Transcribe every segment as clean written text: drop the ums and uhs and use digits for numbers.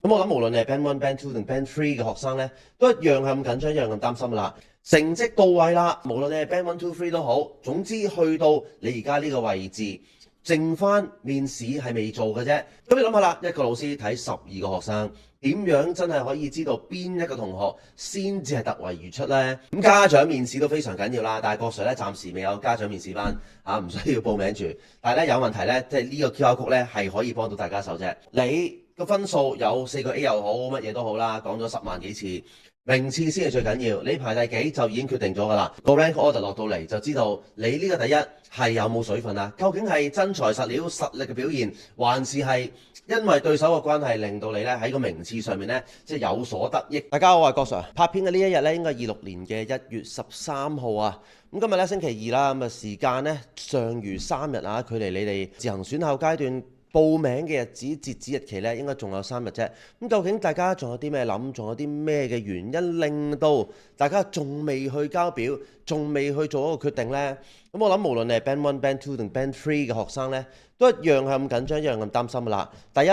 咁我諗無論你係 Band One、Band Two 定 Band Three 嘅學生咧，都一樣係咁緊張，一樣咁擔心噶啦。成績到位啦，無論你係 Band One、Two、Three 都好，總之去到你而家呢個位置，剩翻面試係未做嘅啫。咁你諗下啦，一個老師睇12個學生，點樣真係可以知道邊一個同學先至係突圍而出呢？咁家長面試都非常緊要啦，但係郭 Sir 咧暫時未有家長面試班嚇，唔需要報名住。但係咧有問題咧，即係呢個 QR code 咧係可以幫到大家手啫。你個分數有4個 A 又好，乜嘢都好啦，講咗10萬幾次，名次先係最緊要。你排第幾就已經決定咗㗎啦。個 rank order 落到嚟就知道你呢個第一係有冇水分啊？究竟係真材實料、實力嘅表現，還是係因為對手嘅關係令到你咧喺個名次上面咧即係有所得益？大家好，我係郭 Sir。拍片嘅呢一日咧，應該係26年嘅1月13號啊。咁今日咧星期二啦，咁啊時間咧尚餘3日啊，距離你哋自行選校階段報名嘅日子截止日期咧，應該仲有3日啫。咁究竟大家仲有啲咩諗？仲有啲咩嘅原因令到大家仲未去交表，仲未去做一個決定呢？咁我諗無論你係 Band One、Band Two 定 Band Three 嘅學生呢，都一樣係咁緊張，一樣咁擔心噶啦。第一，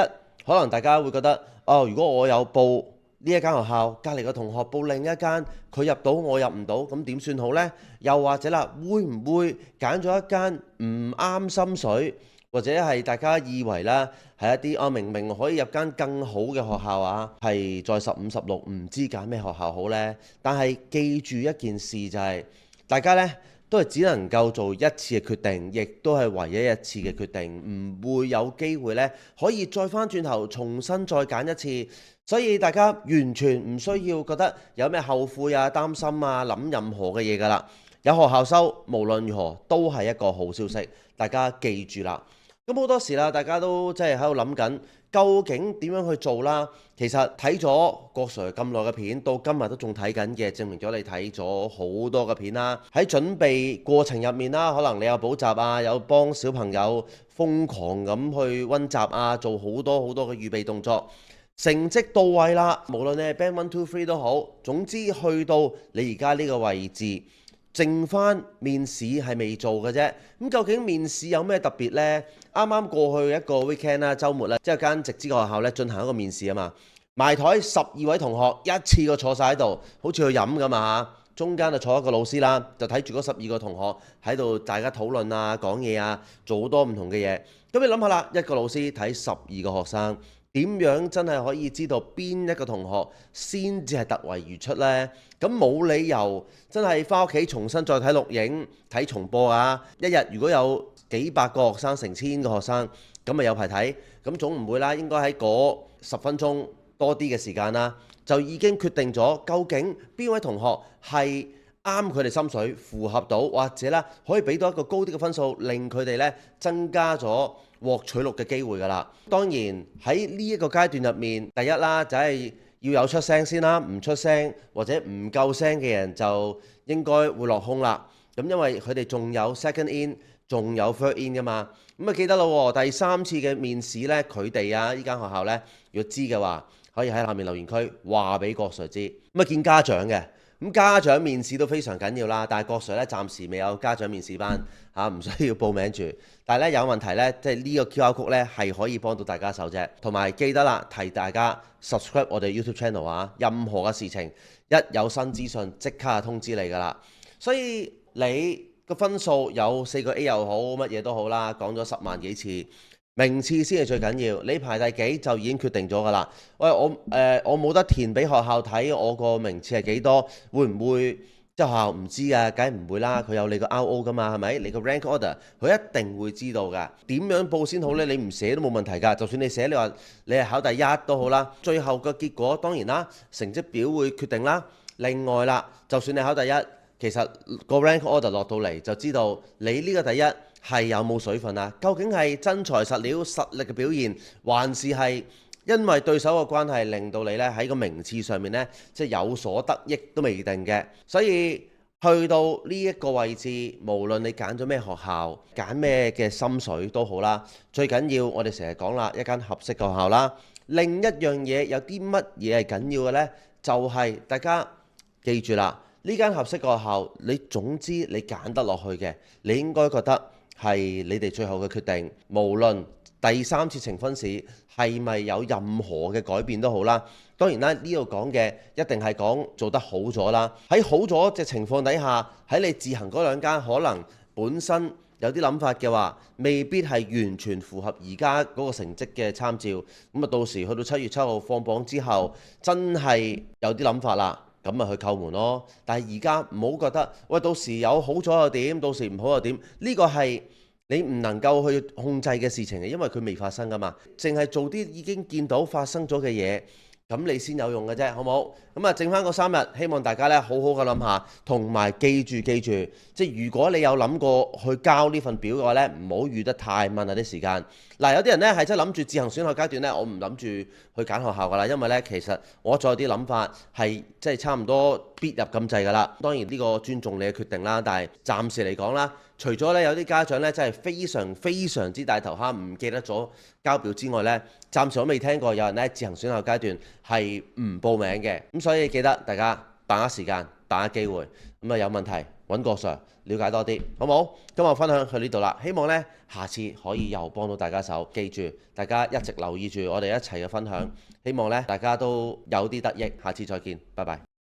可能大家會覺得，如果我有報呢一間學校，隔離嘅同學報另一間，佢入到我入唔到，咁點算好呢？又或者啦，會唔會揀咗一間唔啱心水？或者係大家以為啦，係一啲明明可以入間更好嘅學校啊，係在15、16唔知揀咩學校好呢？但係記住一件事就係，大家呢都係只能夠做一次嘅決定，亦都係唯一一次嘅決定，唔會有機會呢可以再返轉頭重新再揀一次。所以大家完全唔需要覺得有咩後悔啊、擔心啊、諗任何嘅嘢㗎啦。有學校收，無論如何都係一個好消息，大家記住啦。咁好多時啦，大家都即係喺度諗緊，究竟點樣去做啦？其實睇咗郭 Sir 咁耐嘅片，到今日都仲睇緊嘅，證明咗你睇咗好多嘅片啦。喺準備過程入面啦，可能你有補習啊，有幫小朋友瘋狂咁去溫習啊，做好多好多嘅預備動作。成績到位啦，無論你係 Band One、Two、Three 都好，總之去到你而家呢個位置，剩翻面試係未做嘅啫。咁究竟面試有咩特別呢？啱啱過去一個 weekend 啦，週末咧，即係間直資嘅學校咧進行一個面試啊嘛。埋台12位同學一次過坐晒喺度，好似去飲咁啊。中間就坐一個老師啦，就睇住嗰12個同學喺度大家討論啊、講嘢啊，做好多唔同嘅嘢。咁你諗下啦，一個老師睇12個學生，點樣真係可以知道邊一個同學先至係突圍而出呢？咁冇理由真係返屋企重新再睇錄影睇重播啊！一日如果有幾百個學生、成千個學生，咁咪有排睇。咁總唔會啦，應該喺嗰10分鐘多啲嘅時間啦，就已經決定咗究竟邊位同學係啱佢哋心水，符合到或者啦可以俾到一個高啲嘅分數，令佢哋呢增加咗獲取錄嘅機會㗎啦。當然喺呢一個階段入面，第一啦就係要有出聲先啦，唔出聲或者唔夠聲嘅人就應該會落空啦。咁因為佢哋仲有 second in，仲有 third in 㗎嘛。咁啊記得咯，第3次嘅面試呢，佢哋啊呢間學校呢，如果知嘅話，可以喺下面留言區話俾郭 Sir 知。咁啊見家長嘅。咁家長面試都非常緊要啦，但係郭 Sir 咧暫時未有家長面試班嚇，唔需要報名住。但係咧有問題咧，即係呢個 QR code 咧係可以幫到大家手啫。同埋記得啦，提大家 subscribe 我哋 YouTube channel 啊，任何嘅事情一有新資訊即刻通知你㗎啦。所以你個分數有4個 A 又好，乜嘢都好啦，講咗10萬幾次。名次先係最緊要，你排第幾就已經決定咗㗎啦。喂，我冇得填俾學校睇，我個名次係幾多？會唔會即係學校唔知㗎？梗係唔會啦，佢有你個 RO 㗎嘛，係咪？你個 rank order 佢一定會知道㗎。點樣報先好呢？你唔寫都冇問題㗎。就算你寫你話你係考第一都好啦，最後嘅結果當然啦，成績表會決定啦。另外啦，就算你考第一，其實個 rank order 落到嚟就知道你呢個第一係有冇水分啊？究竟係真材實料、實力嘅表現，還是係因為對手嘅關係令到你呢喺個名次上面呢，即係有所得益都未定嘅。所以去到呢一個位置，無論你揀咗咩學校、揀咩嘅心水都好啦，最緊要我哋成日講啦，一間合適嘅學校啦。另一樣嘢有啲乜嘢係緊要嘅呢？就係大家記住啦。呢間合適嘅學校，你總之你揀得落去嘅，你應該覺得係你哋最後嘅決定。無論第3次呈分試係咪有任何嘅改變都好啦。當然啦，呢度講嘅一定係講做得好咗啦。喺好咗嘅情況底下，喺你自行嗰兩間可能本身有啲諗法嘅話，未必係完全符合而家嗰個成績嘅參照。咁啊，到時去到7月7號放榜之後，真係有啲諗法啦，咁咪去叩門咯。但係而家唔好覺得，喂，到時有好咗又點，到時唔好又點？呢個係你唔能夠去控制嘅事情嘅，因為佢未發生噶嘛。淨係做啲已經見到發生咗嘅嘢，咁你先有用嘅啫，好冇？咁啊，剩翻嗰3日，希望大家咧好好嘅諗下，同埋記住，即係如果你有諗過去交呢份表嘅話咧，唔好預得太問啊啲時間。嗱，有啲人咧係真係諗住自行選學階段咧，我唔諗住去揀學校噶啦，因為咧其實我再有啲諗法係即係差唔多必入咁滯噶啦。當然呢個尊重你嘅決定啦，但係暫時嚟講啦，除咗咧有啲家長咧真係非常之大頭蝦，唔記得咗交表之外咧，暫時我未聽過有人咧自行選學階段係唔報名嘅。咁所以記得大家把握時間，把握機會。咁啊有問題揾個 Sir 了解多啲，好冇？今日分享去呢度啦，希望呢下次可以又幫到大家手。記住，大家一直留意住我哋一齊嘅分享，希望呢大家都有啲得益。下次再見，拜拜。